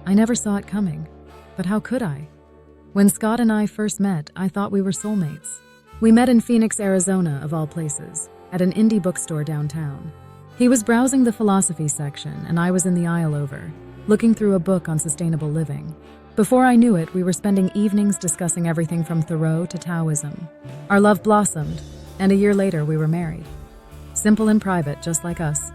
I never saw it coming. But how could I? When Scott and I first met, I thought we were soulmates. We met in Phoenix, Arizona, of all places, at an indie bookstore downtown. He was browsing the philosophy section, and I was in the aisle over, looking through a book on sustainable living. Before I knew it, we were spending evenings discussing everything from Thoreau to Taoism. Our love blossomed, and a year later we were married. Simple and private, just like us.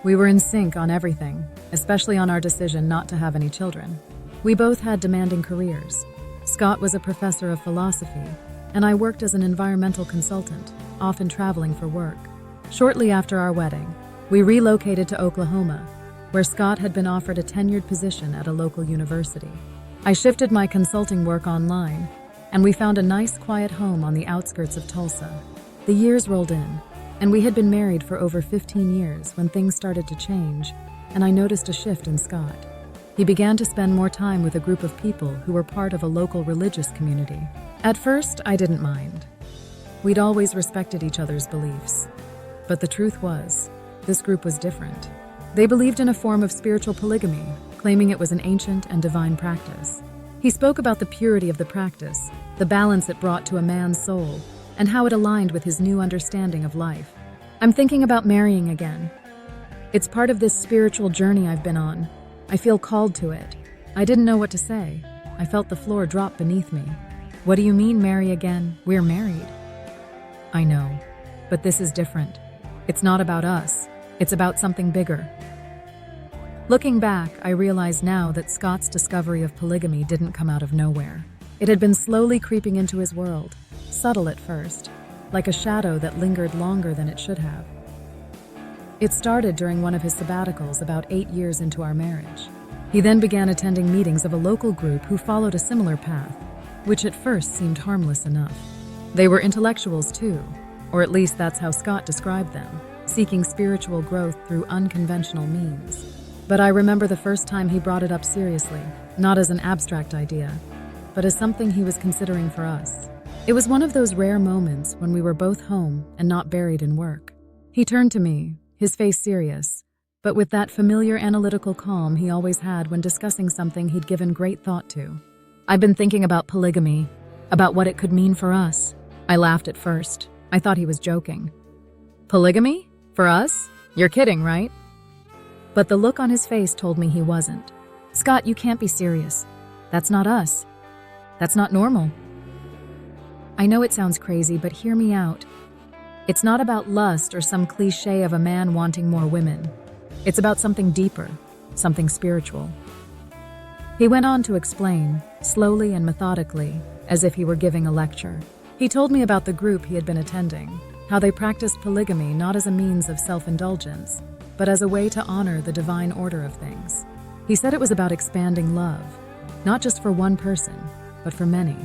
We were in sync on everything, especially on our decision not to have any children. We both had demanding careers. Scott was a professor of philosophy, and I worked as an environmental consultant, often traveling for work. Shortly after our wedding, we relocated to Oklahoma, where Scott had been offered a tenured position at a local university. I shifted my consulting work online, and we found a nice, quiet home on the outskirts of Tulsa. The years rolled in, and we had been married for over 15 years when things started to change, and I noticed a shift in Scott. He began to spend more time with a group of people who were part of a local religious community. At first, I didn't mind. We'd always respected each other's beliefs. But the truth was, this group was different. They believed in a form of spiritual polygamy, claiming it was an ancient and divine practice. He spoke about the purity of the practice, the balance it brought to a man's soul, and how it aligned with his new understanding of life. I'm thinking about marrying again. It's part of this spiritual journey I've been on. I feel called to it. I didn't know what to say. I felt the floor drop beneath me. What do you mean, marry again? We're married. I know, but this is different. It's not about us. It's about something bigger. Looking back, I realize now that Scott's discovery of polygamy didn't come out of nowhere. It had been slowly creeping into his world, subtle at first, like a shadow that lingered longer than it should have. It started during one of his sabbaticals about 8 years into our marriage. He then began attending meetings of a local group who followed a similar path, which at first seemed harmless enough. They were intellectuals too, or at least that's how Scott described them, seeking spiritual growth through unconventional means. But I remember the first time he brought it up seriously, not as an abstract idea, but as something he was considering for us. It was one of those rare moments when we were both home and not buried in work. He turned to me, his face serious, but with that familiar analytical calm he always had when discussing something he'd given great thought to. I've been thinking about polygamy, about what it could mean for us. I laughed at first. I thought he was joking. Polygamy? For us? You're kidding, right? But the look on his face told me he wasn't. Scott, you can't be serious. That's not us. That's not normal. I know it sounds crazy, but hear me out. It's not about lust or some cliche of a man wanting more women. It's about something deeper, something spiritual. He went on to explain, slowly and methodically, as if he were giving a lecture. He told me about the group he had been attending, how they practiced polygamy not as a means of self-indulgence, but as a way to honor the divine order of things. He said it was about expanding love, not just for one person, but for many.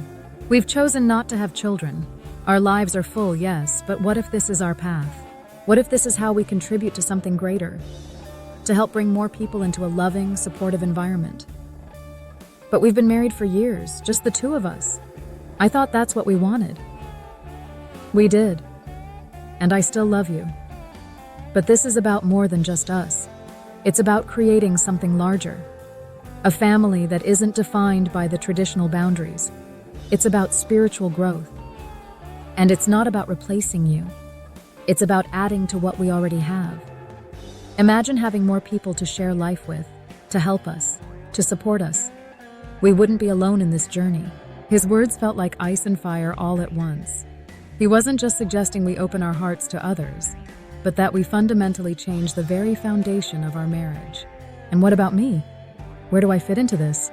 We've chosen not to have children. Our lives are full, yes, but what if this is our path? What if this is how we contribute to something greater? To help bring more people into a loving, supportive environment. But we've been married for years, just the two of us. I thought that's what we wanted. We did. And I still love you. But this is about more than just us. It's about creating something larger. A family that isn't defined by the traditional boundaries. It's about spiritual growth. And it's not about replacing you. It's about adding to what we already have. Imagine having more people to share life with, to help us, to support us. We wouldn't be alone in this journey. His words felt like ice and fire all at once. He wasn't just suggesting we open our hearts to others, but that we fundamentally change the very foundation of our marriage. And what about me? Where do I fit into this?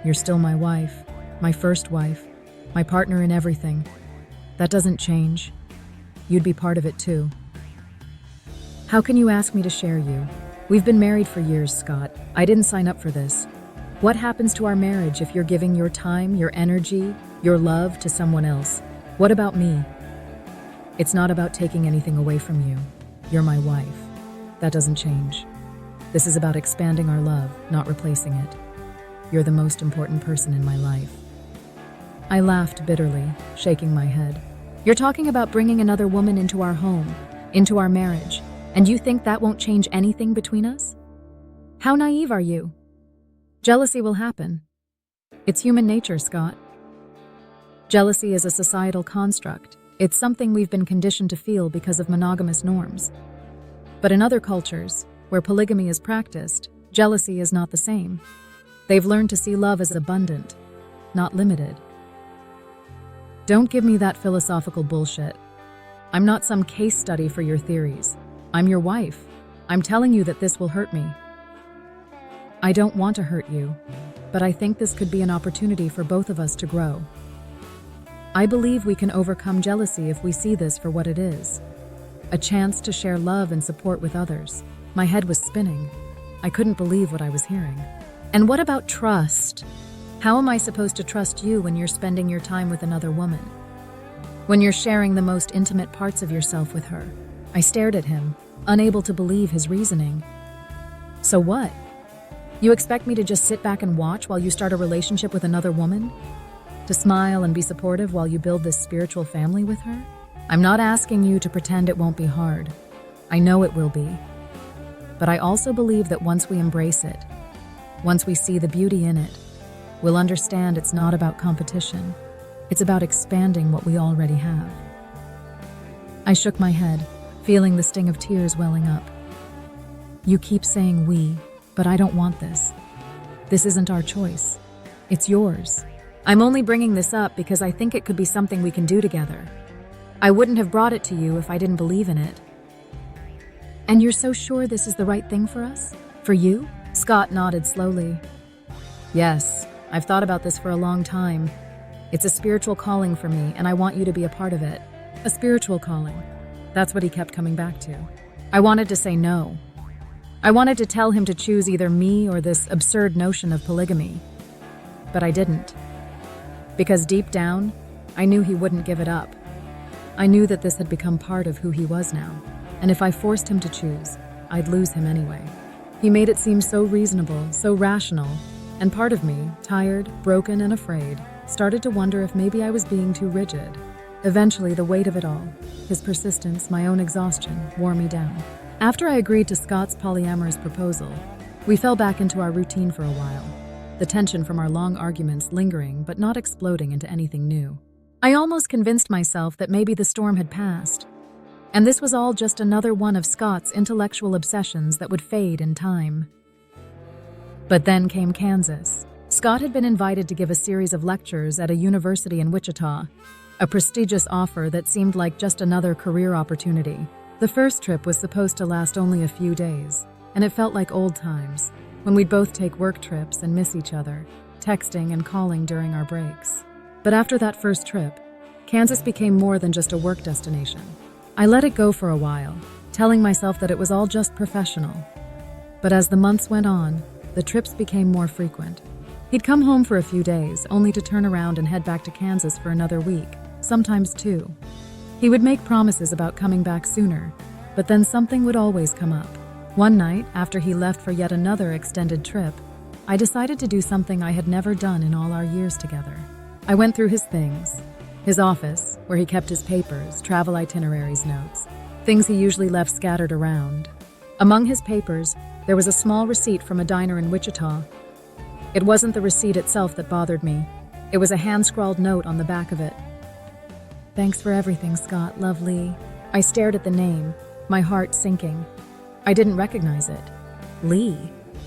You're still my wife, my first wife, my partner in everything. That doesn't change. You'd be part of it too. How can you ask me to share you? We've been married for years, Scott. I didn't sign up for this. What happens to our marriage if you're giving your time, your energy, your love to someone else? What about me? It's not about taking anything away from you. You're my wife. That doesn't change. This is about expanding our love, not replacing it. You're the most important person in my life. I laughed bitterly, shaking my head. You're talking about bringing another woman into our home, into our marriage, and you think that won't change anything between us? How naive are you? Jealousy will happen. It's human nature, Scott. Jealousy is a societal construct. It's something we've been conditioned to feel because of monogamous norms. But in other cultures, where polygamy is practiced, jealousy is not the same. They've learned to see love as abundant, not limited. Don't give me that philosophical bullshit. I'm not some case study for your theories. I'm your wife. I'm telling you that this will hurt me. I don't want to hurt you, but I think this could be an opportunity for both of us to grow. I believe we can overcome jealousy if we see this for what it is. A chance to share love and support with others. My head was spinning. I couldn't believe what I was hearing. And what about trust? How am I supposed to trust you when you're spending your time with another woman? When you're sharing the most intimate parts of yourself with her? I stared at him, unable to believe his reasoning. So what? You expect me to just sit back and watch while you start a relationship with another woman? To smile and be supportive while you build this spiritual family with her? I'm not asking you to pretend it won't be hard. I know it will be. But I also believe that once we embrace it, once we see the beauty in it, we'll understand it's not about competition. It's about expanding what we already have. I shook my head, feeling the sting of tears welling up. You keep saying we, but I don't want this. This isn't our choice. It's yours. I'm only bringing this up because I think it could be something we can do together. I wouldn't have brought it to you if I didn't believe in it. And you're so sure this is the right thing for us? For you? Scott nodded slowly. Yes, I've thought about this for a long time. It's a spiritual calling for me, and I want you to be a part of it. A spiritual calling. That's what he kept coming back to. I wanted to say no. I wanted to tell him to choose either me or this absurd notion of polygamy. But I didn't. Because deep down, I knew he wouldn't give it up. I knew that this had become part of who he was now, and if I forced him to choose, I'd lose him anyway. He made it seem so reasonable, so rational, and part of me, tired, broken, and afraid, started to wonder if maybe I was being too rigid. Eventually, the weight of it all, his persistence, my own exhaustion, wore me down. After I agreed to Scott's polyamorous proposal, we fell back into our routine for a while, the tension from our long arguments lingering but not exploding into anything new. I almost convinced myself that maybe the storm had passed, and this was all just another one of Scott's intellectual obsessions that would fade in time. But then came Kansas. Scott had been invited to give a series of lectures at a university in Wichita, a prestigious offer that seemed like just another career opportunity. The first trip was supposed to last only a few days, and it felt like old times, when we'd both take work trips and miss each other, texting and calling during our breaks. But after that first trip, Kansas became more than just a work destination. I let it go for a while, telling myself that it was all just professional. But as the months went on, the trips became more frequent. He'd come home for a few days, only to turn around and head back to Kansas for another week, sometimes two. He would make promises about coming back sooner, but then something would always come up. One night, after he left for yet another extended trip, I decided to do something I had never done in all our years together. I went through his things. His office, where he kept his papers, travel itineraries, notes, things he usually left scattered around. Among his papers, there was a small receipt from a diner in Wichita. It wasn't the receipt itself that bothered me. It was a hand-scrawled note on the back of it. "Thanks for everything, Scott, lovely." I stared at the name, my heart sinking. I didn't recognize it. Lee?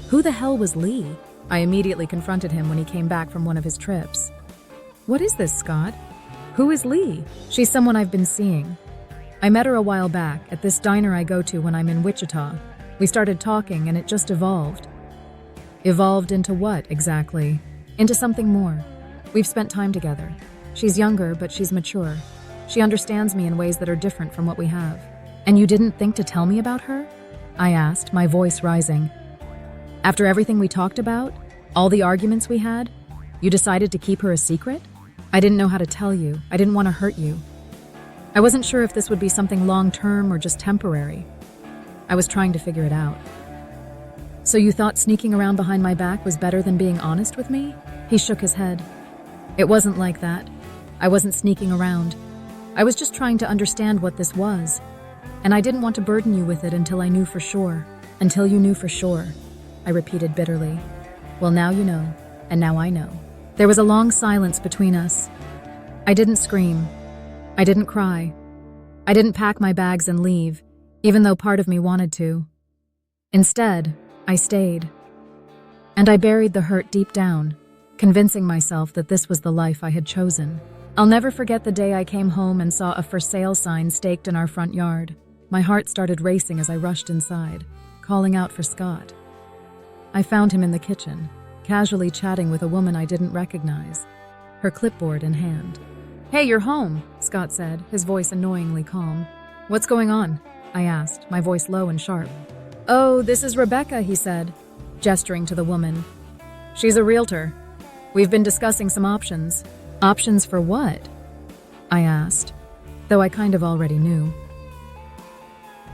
Who the hell was Lee? I immediately confronted him when he came back from one of his trips. "What is this, Scott? Who is Lee?" "She's someone I've been seeing. I met her a while back at this diner I go to when I'm in Wichita. We started talking and it just evolved." Evolved into what, exactly? Into something more. We've spent time together. She's younger, but she's mature. She understands me in ways that are different from what we have. "And you didn't think to tell me about her?" I asked, my voice rising. "After everything we talked about, all the arguments we had, you decided to keep her a secret?" "I didn't know how to tell you. I didn't want to hurt you. I wasn't sure if this would be something long-term or just temporary. I was trying to figure it out." "So you thought sneaking around behind my back was better than being honest with me?" He shook his head. "It wasn't like that. I wasn't sneaking around. I was just trying to understand what this was. And I didn't want to burden you with it until I knew for sure." "Until you knew for sure," I repeated bitterly. Well, now you know, and now I know. There was a long silence between us. I didn't scream. I didn't cry. I didn't pack my bags and leave, even though part of me wanted to. Instead, I stayed. And I buried the hurt deep down, convincing myself that this was the life I had chosen. I'll never forget the day I came home and saw a for sale sign staked in our front yard. My heart started racing as I rushed inside, calling out for Scott. I found him in the kitchen, casually chatting with a woman I didn't recognize, her clipboard in hand. "Hey, you're home," Scott said, his voice annoyingly calm. "What's going on?" I asked, my voice low and sharp. "Oh, this is Rebecca," he said, gesturing to the woman. "She's a realtor. We've been discussing some options." "Options for what?" I asked, though I kind of already knew.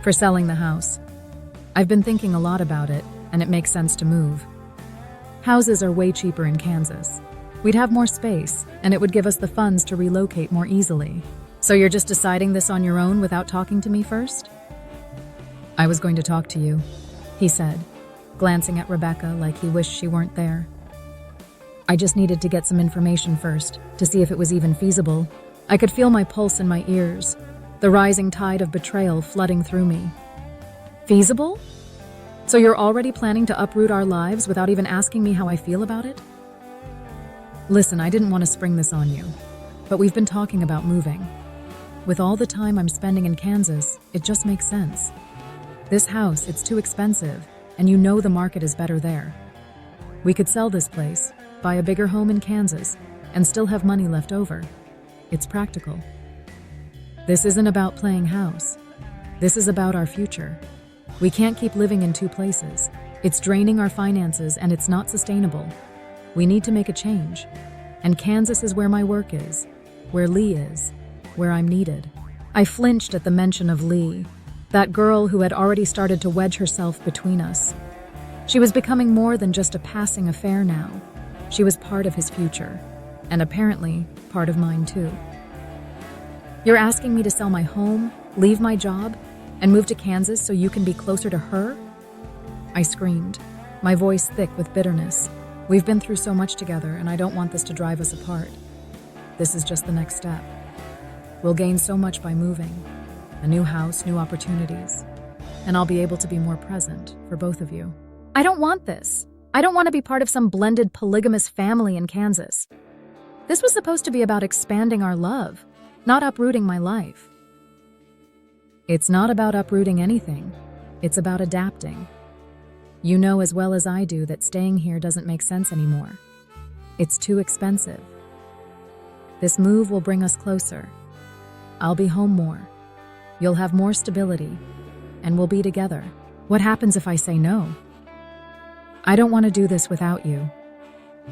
"For selling the house. I've been thinking a lot about it, and it makes sense to move. Houses are way cheaper in Kansas. We'd have more space, and it would give us the funds to relocate more easily." "So you're just deciding this on your own without talking to me first?" "I was going to talk to you," he said, glancing at Rebecca like he wished she weren't there. "I just needed to get some information first, to see if it was even feasible." I could feel my pulse in my ears, the rising tide of betrayal flooding through me. "Feasible? So you're already planning to uproot our lives without even asking me how I feel about it?" "Listen, I didn't want to spring this on you, but we've been talking about moving. With all the time I'm spending in Kansas, it just makes sense. This house, it's too expensive, and you know the market is better there. We could sell this place, buy a bigger home in Kansas, and still have money left over. It's practical. This isn't about playing house. This is about our future. We can't keep living in two places. It's draining our finances, and it's not sustainable. We need to make a change. And Kansas is where my work is, where Lee is, where I'm needed." I flinched at the mention of Lee, that girl who had already started to wedge herself between us. She was becoming more than just a passing affair now. She was part of his future, and apparently part of mine too. "You're asking me to sell my home, leave my job, and move to Kansas so you can be closer to her?" I screamed, my voice thick with bitterness. "We've been through so much together, and I don't want this to drive us apart. This is just the next step. We'll gain so much by moving. A new house, new opportunities. And I'll be able to be more present for both of you." "I don't want this. I don't want to be part of some blended polygamous family in Kansas. This was supposed to be about expanding our love, not uprooting my life." "It's not about uprooting anything. It's about adapting. You know as well as I do that staying here doesn't make sense anymore. It's too expensive. This move will bring us closer. I'll be home more. You'll have more stability, and we'll be together. What happens if I say no? I don't want to do this without you.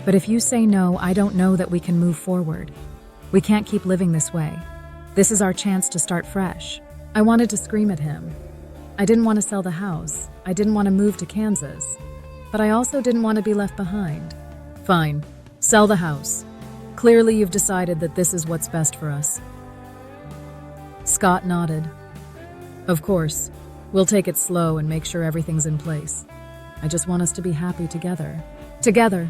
But if you say no, I don't know that we can move forward. We can't keep living this way. This is our chance to start fresh." I wanted to scream at him. I didn't want to sell the house. I didn't want to move to Kansas. But I also didn't want to be left behind. "Fine. Sell the house. Clearly you've decided that this is what's best for us." Scott nodded. "Of course. We'll take it slow and make sure everything's in place. I just want us to be happy together." Together.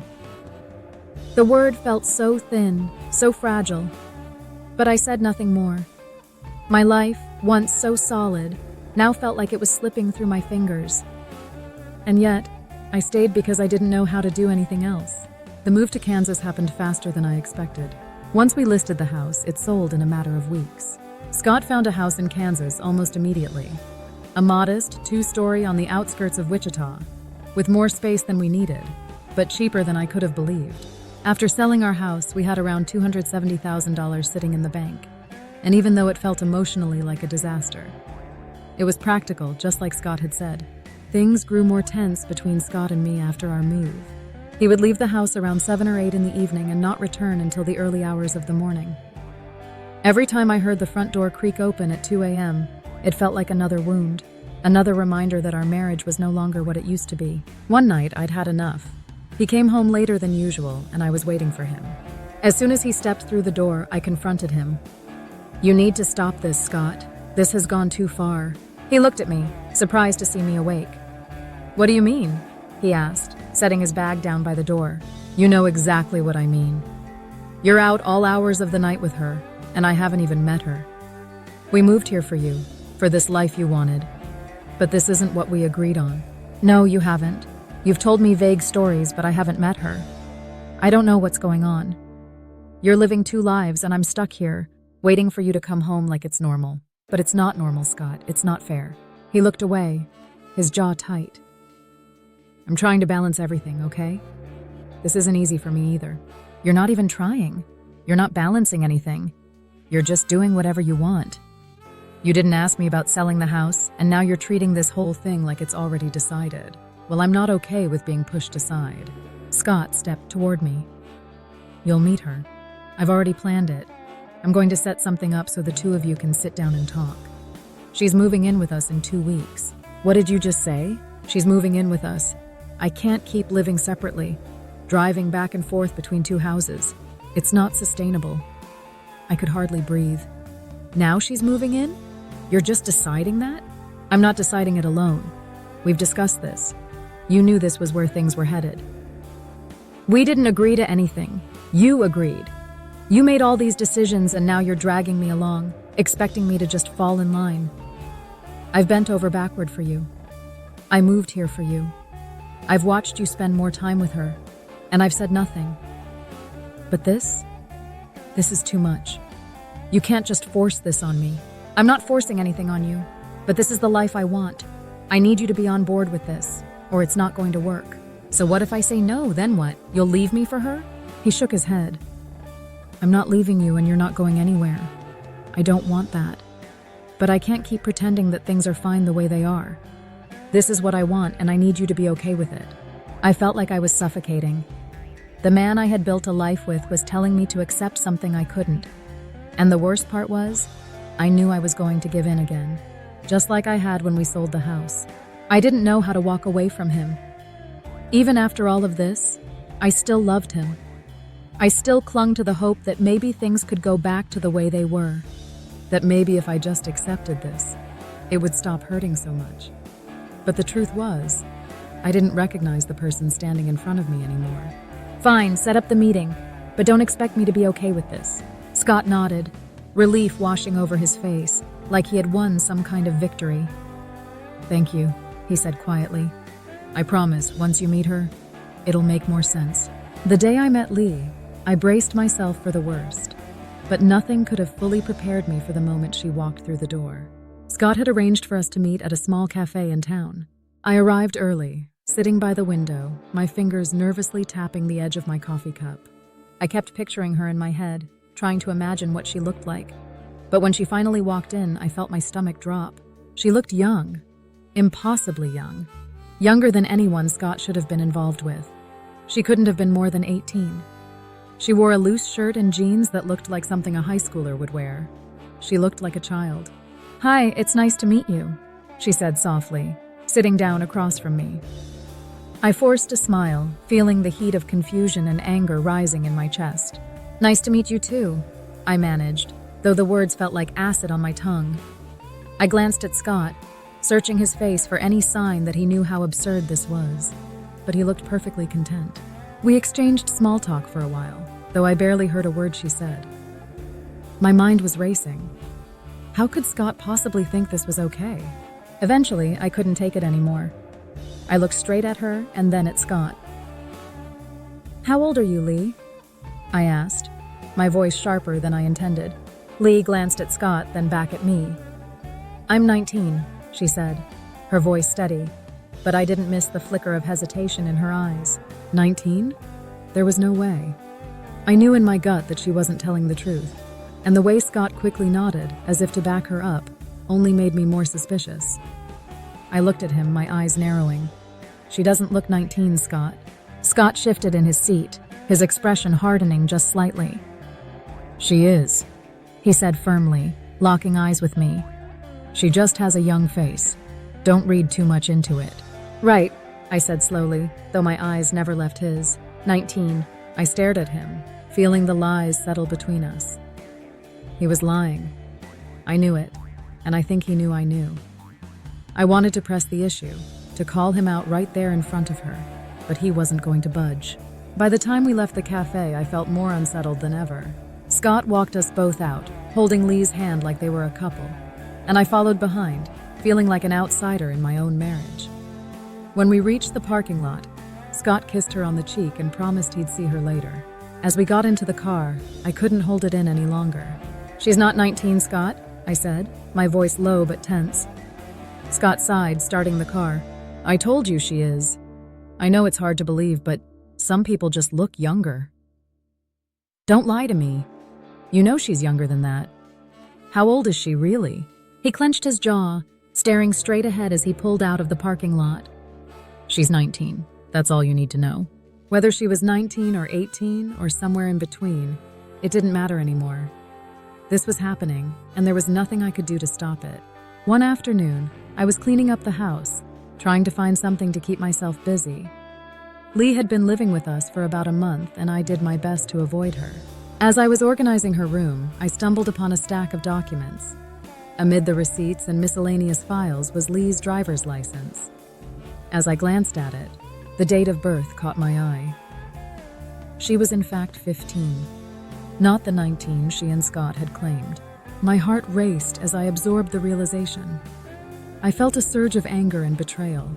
The word felt so thin, so fragile. But I said nothing more. My life, once so solid, now felt like it was slipping through my fingers. And yet, I stayed because I didn't know how to do anything else. The move to Kansas happened faster than I expected. Once we listed the house, it sold in a matter of weeks. Scott found a house in Kansas almost immediately. A modest, 2-story on the outskirts of Wichita, with more space than we needed, but cheaper than I could have believed. After selling our house, we had around $270,000 sitting in the bank, and even though it felt emotionally like a disaster, it was practical, just like Scott had said. Things grew more tense between Scott and me after our move. He would leave the house around 7 or 8 in the evening and not return until the early hours of the morning. Every time I heard the front door creak open at 2 a.m., it felt like another wound, another reminder that our marriage was no longer what it used to be. One night, I'd had enough. He came home later than usual, and I was waiting for him. As soon as he stepped through the door, I confronted him. "You need to stop this, Scott. This has gone too far." He looked at me, surprised to see me awake. "What do you mean?" he asked, setting his bag down by the door. You know exactly what I mean. You're out all hours of the night with her, and I haven't even met her. We moved here for you, for this life you wanted. But this isn't what we agreed on. No, you haven't. You've told me vague stories, but I haven't met her. I don't know what's going on. You're living two lives, and I'm stuck here, waiting for you to come home like it's normal. But it's not normal, Scott. It's not fair. He looked away, his jaw tight. I'm trying to balance everything, okay? This isn't easy for me either. You're not even trying. You're not balancing anything. You're just doing whatever you want. You didn't ask me about selling the house, and now you're treating this whole thing like it's already decided. Well, I'm not okay with being pushed aside. Scott stepped toward me. You'll meet her. I've already planned it. I'm going to set something up so the two of you can sit down and talk. She's moving in with us in 2 weeks. What did you just say? She's moving in with us. I can't keep living separately, driving back and forth between two houses. It's not sustainable. I could hardly breathe. Now she's moving in? You're just deciding that? I'm not deciding it alone. We've discussed this. You knew this was where things were headed. We didn't agree to anything. You agreed. You made all these decisions, and now you're dragging me along, expecting me to just fall in line. I've bent over backward for you. I moved here for you. I've watched you spend more time with her, and I've said nothing. But this is too much. You can't just force this on me. I'm not forcing anything on you, but this is the life I want. I need you to be on board with this, or it's not going to work. So what if I say no, then what? You'll leave me for her? He shook his head. I'm not leaving you, and you're not going anywhere. I don't want that. But I can't keep pretending that things are fine the way they are. This is what I want, and I need you to be okay with it. I felt like I was suffocating. The man I had built a life with was telling me to accept something I couldn't. And the worst part was, I knew I was going to give in again, just like I had when we sold the house. I didn't know how to walk away from him. Even after all of this, I still loved him. I still clung to the hope that maybe things could go back to the way they were, that maybe if I just accepted this, it would stop hurting so much. But the truth was, I didn't recognize the person standing in front of me anymore. Fine, set up the meeting, but don't expect me to be okay with this. Scott nodded, relief washing over his face, like he had won some kind of victory. Thank you, he said quietly. I promise, once you meet her, it'll make more sense. The day I met Lee, I braced myself for the worst, but nothing could have fully prepared me for the moment she walked through the door. Scott had arranged for us to meet at a small cafe in town. I arrived early, sitting by the window, my fingers nervously tapping the edge of my coffee cup. I kept picturing her in my head, trying to imagine what she looked like. But when she finally walked in, I felt my stomach drop. She looked young, impossibly young, younger than anyone Scott should have been involved with. She couldn't have been more than 18. She wore a loose shirt and jeans that looked like something a high schooler would wear. She looked like a child. Hi, it's nice to meet you, she said softly, sitting down across from me. I forced a smile, feeling the heat of confusion and anger rising in my chest. Nice to meet you too, I managed, though the words felt like acid on my tongue. I glanced at Scott, searching his face for any sign that he knew how absurd this was, but he looked perfectly content. We exchanged small talk for a while, though I barely heard a word she said. My mind was racing. How could Scott possibly think this was okay? Eventually, I couldn't take it anymore. I looked straight at her and then at Scott. How old are you, Lee? I asked, my voice sharper than I intended. Lee glanced at Scott, then back at me. I'm 19, she said, her voice steady, but I didn't miss the flicker of hesitation in her eyes. 19? There was no way. I knew in my gut that she wasn't telling the truth, and the way Scott quickly nodded, as if to back her up, only made me more suspicious. I looked at him, my eyes narrowing. She doesn't look 19, Scott. Scott shifted in his seat, his expression hardening just slightly. She is, he said firmly, locking eyes with me. She just has a young face. Don't read too much into it. Right, I said slowly, though my eyes never left his. 19. I stared at him, feeling the lies settle between us. He was lying. I knew it, and I think he knew I knew. I wanted to press the issue, to call him out right there in front of her. but he wasn't going to budge. By the time we left the cafe, I felt more unsettled than ever. Scott walked us both out, holding Lee's hand like they were a couple, and I followed behind, feeling like an outsider in my own marriage. When we reached the parking lot, Scott kissed her on the cheek and promised he'd see her later. As we got into the car, I couldn't hold it in any longer. "She's not 19, Scott," I said, my voice low but tense. Scott sighed, starting the car. "I told you she is. I know it's hard to believe, but some people just look younger." "Don't lie to me. You know she's younger than that. How old is she, really?" He clenched his jaw, staring straight ahead as he pulled out of the parking lot. "She's 19. That's all you need to know." Whether she was 19 or 18 or somewhere in between, it didn't matter anymore. This was happening, and there was nothing I could do to stop it. One afternoon, I was cleaning up the house, trying to find something to keep myself busy. Lee had been living with us for about a month, and I did my best to avoid her. As I was organizing her room, I stumbled upon a stack of documents. Amid the receipts and miscellaneous files was Lee's driver's license. As I glanced at it, the date of birth caught my eye. She was in fact 15, not the 19 she and Scott had claimed. My heart raced as I absorbed the realization. I felt a surge of anger and betrayal.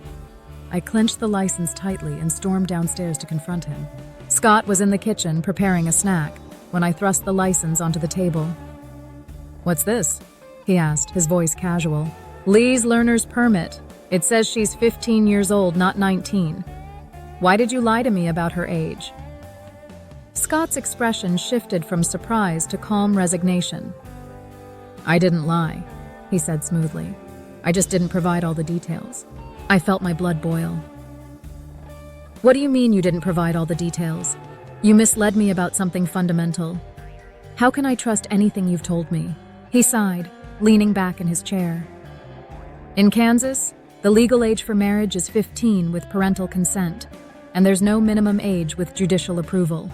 I clenched the license tightly and stormed downstairs to confront him. Scott was in the kitchen preparing a snack when I thrust the license onto the table. "What's this?" he asked, his voice casual. "Lee's learner's permit. It says she's 15 years old, not 19. Why did you lie to me about her age?" Scott's expression shifted from surprise to calm resignation. "I didn't lie," he said smoothly. "I just didn't provide all the details." I felt my blood boil. "What do you mean you didn't provide all the details? You misled me about something fundamental. How can I trust anything you've told me?" He sighed, leaning back in his chair. "In Kansas, the legal age for marriage is 15 with parental consent, and there's no minimum age with judicial approval.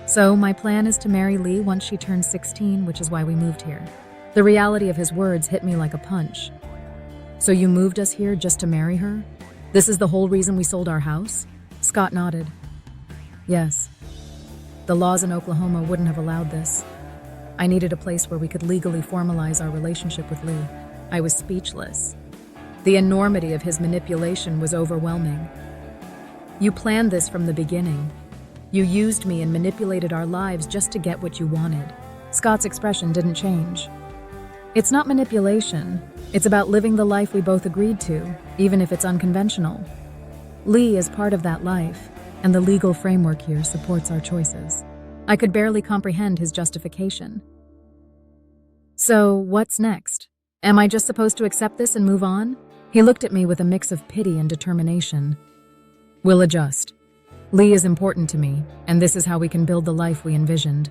So my plan is to marry Lee once she turns 16, which is why we moved here." The reality of his words hit me like a punch. "So you moved us here just to marry her? This is the whole reason we sold our house?" Scott nodded. "Yes. The laws in Oklahoma wouldn't have allowed this. I needed a place where we could legally formalize our relationship with Lee." I was speechless. The enormity of his manipulation was overwhelming. "You planned this from the beginning. You used me and manipulated our lives just to get what you wanted." Scott's expression didn't change. "It's not manipulation. It's about living the life we both agreed to, even if it's unconventional. Lee is part of that life, and the legal framework here supports our choices." I could barely comprehend his justification. "So, what's next? Am I just supposed to accept this and move on?" He looked at me with a mix of pity and determination. "We'll adjust. Lee is important to me, and this is how we can build the life we envisioned.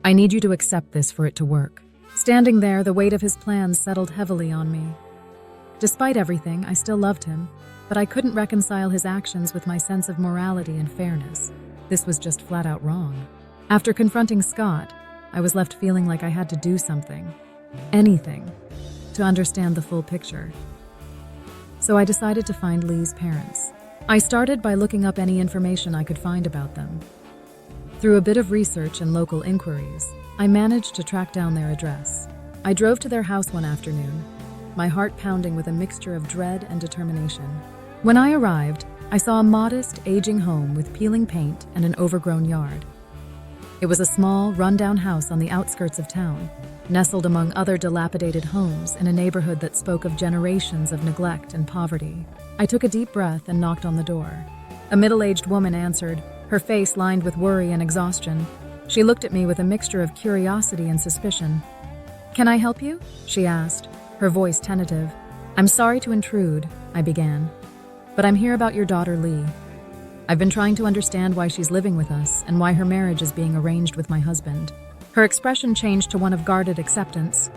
I need you to accept this for it to work." Standing there, the weight of his plans settled heavily on me. Despite everything, I still loved him, but I couldn't reconcile his actions with my sense of morality and fairness. This was just flat out wrong. After confronting Scott, I was left feeling like I had to do something, anything, to understand the full picture. So I decided to find Lee's parents. I started by looking up any information I could find about them. Through a bit of research and local inquiries, I managed to track down their address. I drove to their house one afternoon, my heart pounding with a mixture of dread and determination. When I arrived, I saw a modest, aging home with peeling paint and an overgrown yard. It was a small, rundown house on the outskirts of town, nestled among other dilapidated homes in a neighborhood that spoke of generations of neglect and poverty. I took a deep breath and knocked on the door. A middle-aged woman answered, her face lined with worry and exhaustion. She looked at me with a mixture of curiosity and suspicion. "Can I help you?" she asked, her voice tentative. "I'm sorry to intrude," I began, "but I'm here about your daughter, Lee. I've been trying to understand why she's living with us and why her marriage is being arranged with my husband." Her expression changed to one of guarded acceptance.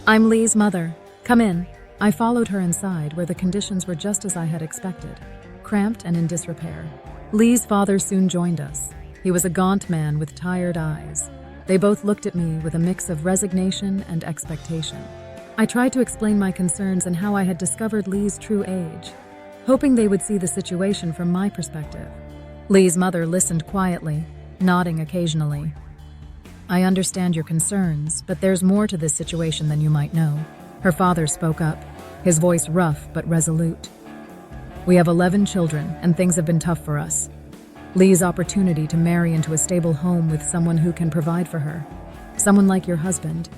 "I'm Lee's mother. Come in." I followed her inside, where the conditions were just as I had expected, cramped and in disrepair. Lee's father soon joined us. He was a gaunt man with tired eyes. They both looked at me with a mix of resignation and expectation. I tried to explain my concerns and how I had discovered Lee's true age. hoping they would see the situation from my perspective. Lee's mother listened quietly, nodding occasionally. I understand your concerns, but there's more to this situation than you might know. Her father spoke up, his voice rough but resolute. We have 11 children, and things have been tough for us. Lee's opportunity to marry into a stable home with someone who can provide for her, someone like your husband,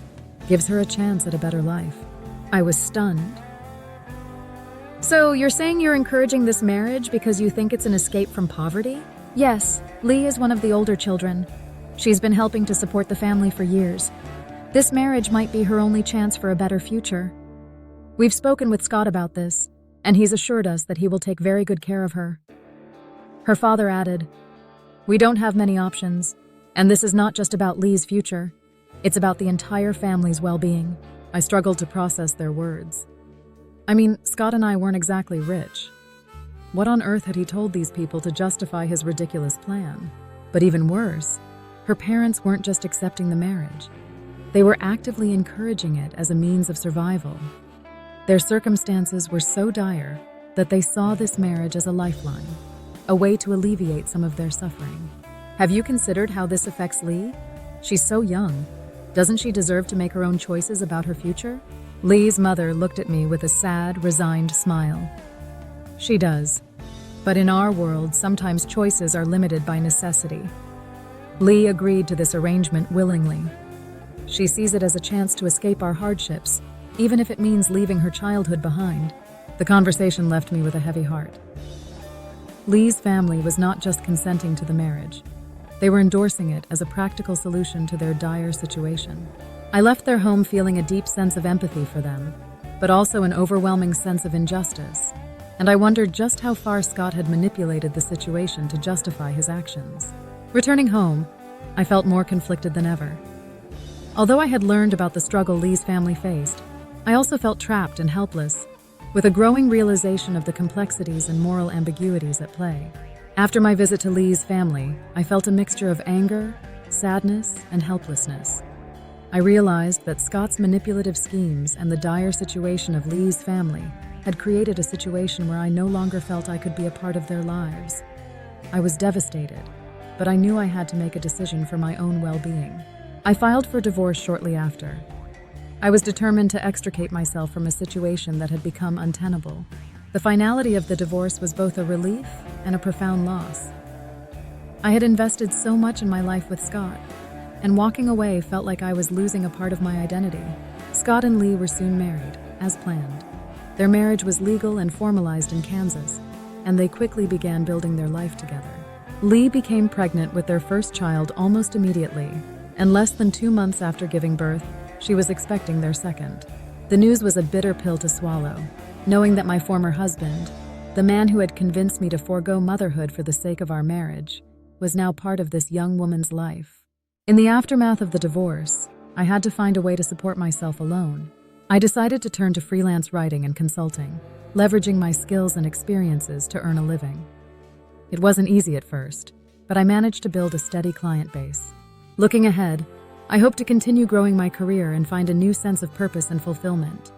gives her a chance at a better life. I was stunned. So you're saying you're encouraging this marriage because you think it's an escape from poverty? Yes, Lee is one of the older children. She's been helping to support the family for years. This marriage might be her only chance for a better future. We've spoken with Scott about this, and he's assured us that he will take very good care of her. Her father added, "We don't have many options, and this is not just about Lee's future. It's about the entire family's well-being." I struggled to process their words. I mean, Scott and I weren't exactly rich. What on earth had he told these people to justify his ridiculous plan? But even worse, her parents weren't just accepting the marriage. They were actively encouraging it as a means of survival. Their circumstances were so dire that they saw this marriage as a lifeline, a way to alleviate some of their suffering. Have you considered how this affects Lee? She's so young. Doesn't she deserve to make her own choices about her future? Lee's mother looked at me with a sad, resigned smile. She does. But in our world, sometimes choices are limited by necessity. Lee agreed to this arrangement willingly. She sees it as a chance to escape our hardships, even if it means leaving her childhood behind. The conversation left me with a heavy heart. Lee's family was not just consenting to the marriage. They were endorsing it as a practical solution to their dire situation. I left their home feeling a deep sense of empathy for them, but also an overwhelming sense of injustice. And I wondered just how far Scott had manipulated the situation to justify his actions. Returning home, I felt more conflicted than ever. Although I had learned about the struggle Lee's family faced, I also felt trapped and helpless, with a growing realization of the complexities and moral ambiguities at play. After my visit to Lee's family, I felt a mixture of anger, sadness, and helplessness. I realized that Scott's manipulative schemes and the dire situation of Lee's family had created a situation where I no longer felt I could be a part of their lives. I was devastated, but I knew I had to make a decision for my own well-being. I filed for divorce shortly after. I was determined to extricate myself from a situation that had become untenable. The finality of the divorce was both a relief and a profound loss. I had invested so much in my life with Scott, and walking away felt like I was losing a part of my identity. Scott and Lee were soon married, as planned. Their marriage was legal and formalized in Kansas, and they quickly began building their life together. Lee became pregnant with their first child almost immediately, and less than 2 months after giving birth, she was expecting their second. The news was a bitter pill to swallow, knowing that my former husband, the man who had convinced me to forego motherhood for the sake of our marriage, was now part of this young woman's life. In the aftermath of the divorce, I had to find a way to support myself alone. I decided to turn to freelance writing and consulting, leveraging my skills and experiences to earn a living. It wasn't easy at first, but I managed to build a steady client base. Looking ahead, I hope to continue growing my career and find a new sense of purpose and fulfillment.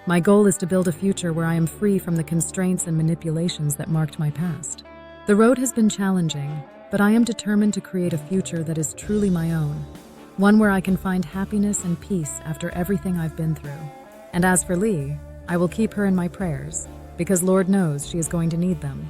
My goal is to build a future where I am free from the constraints and manipulations that marked my past. The road has been challenging, but I am determined to create a future that is truly my own, one where I can find happiness and peace after everything I've been through. And as for Lee, I will keep her in my prayers, because Lord knows she is going to need them.